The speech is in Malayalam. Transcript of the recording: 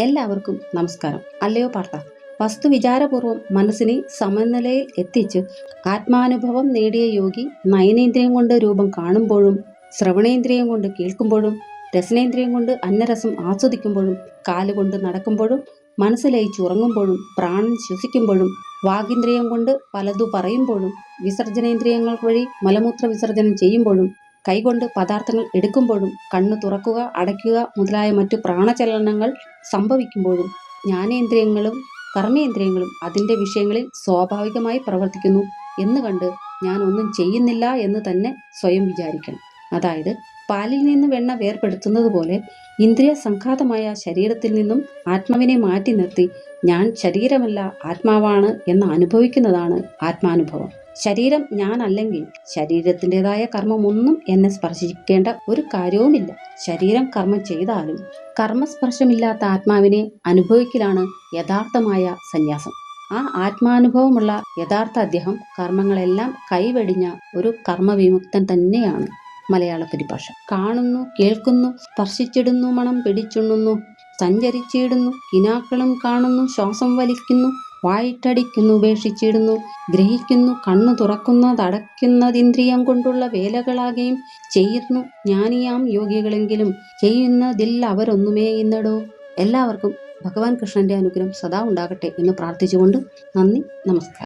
എല്ലാവർക്കും നമസ്കാരം. അല്ലയോ പാർത്ത, വസ്തുവിചാരപൂർവം മനസ്സിനെ സമനിലയിൽ എത്തിച്ച് ആത്മാനുഭവം നേടിയ യോഗി നയനേന്ദ്രിയം കൊണ്ട് രൂപം കാണുമ്പോഴും, ശ്രവണേന്ദ്രിയം കൊണ്ട് കേൾക്കുമ്പോഴും, രസനേന്ദ്രിയം കൊണ്ട് അന്നരസം ആസ്വദിക്കുമ്പോഴും, കാലുകൊണ്ട് നടക്കുമ്പോഴും, മനസ്സ് ലയിച്ചുറങ്ങുമ്പോഴും, പ്രാണൻ ശ്വസിക്കുമ്പോഴും, വാഗിന്ദ്രിയം കൊണ്ട് പലതു പറയുമ്പോഴും, വിസർജനേന്ദ്രിയങ്ങൾ വഴി മലമൂത്ര വിസർജനം ചെയ്യുമ്പോഴും, കൈകൊണ്ട് പദാർത്ഥങ്ങൾ എടുക്കുമ്പോഴും, കണ്ണു തുറക്കുക അടയ്ക്കുക മുതലായ മറ്റു പ്രാണചലനങ്ങൾ സംഭവിക്കുമ്പോഴും, ജ്ഞാനേന്ദ്രിയങ്ങളും കർമ്മേന്ദ്രിയങ്ങളും അതിൻ്റെ വിഷയങ്ങളിൽ സ്വാഭാവികമായി പ്രവർത്തിക്കുന്നു എന്ന് കണ്ട് ഞാൻ ഒന്നും ചെയ്യുന്നില്ല എന്ന് തന്നെ സ്വയം വിചാരിക്കണം. അതായത്, പാലിൽ നിന്ന് വെണ്ണ വേർപെടുത്തുന്നത് പോലെ ഇന്ദ്രിയ സംഘാതമായ ശരീരത്തിൽ നിന്നും ആത്മാവിനെ മാറ്റി നിർത്തി ഞാൻ ശരീരമല്ല ആത്മാവാണ് എന്ന് അനുഭവിക്കുന്നതാണ് ആത്മാനുഭവം. ശരീരം ഞാനല്ലെങ്കിൽ ശരീരത്തിൻ്റെതായ കർമ്മമൊന്നും എന്നെ സ്പർശിക്കേണ്ട ഒരു കാര്യവുമില്ല. ശരീരം കർമ്മം ചെയ്താലും കർമ്മസ്പർശമില്ലാത്ത ആത്മാവിനെ അനുഭവിക്കലാണ് യഥാർത്ഥമായ സന്യാസം. ആ ആത്മാനുഭവമുള്ള യഥാർത്ഥ അദ്ദേഹം കർമ്മങ്ങളെല്ലാം കൈവെടിഞ്ഞ ഒരു കർമ്മവിമുക്തൻ തന്നെയാണ്. മലയാള പരിഭാഷ. കാണുന്നു, കേൾക്കുന്നു, സ്പർശിച്ചിടുന്നു, മണം പിടിച്ചുണ്ണുന്നു, സഞ്ചരിച്ചിടുന്നു, കിനാക്കളും കാണുന്നു, ശ്വാസം വലിക്കുന്നു, വായിട്ടടിക്കുന്നു, ഉപേക്ഷിച്ചിടുന്നു, ഗ്രഹിക്കുന്നു, കണ്ണു തുറക്കുന്നതടയ്ക്കുന്നതിന്ദ്രിയം കൊണ്ടുള്ള വേലകളാകുകയും ചെയ്യുന്നു. ജ്ഞാനിയാം യോഗികളെങ്കിലും ചെയ്യുന്നതിൽ അവരൊന്നുമേ ഇന്നടോ. എല്ലാവർക്കും ഭഗവാൻ കൃഷ്ണന്റെ അനുഗ്രഹം സദാ ഉണ്ടാകട്ടെ എന്ന് പ്രാർത്ഥിച്ചുകൊണ്ട് നന്ദി, നമസ്കാരം.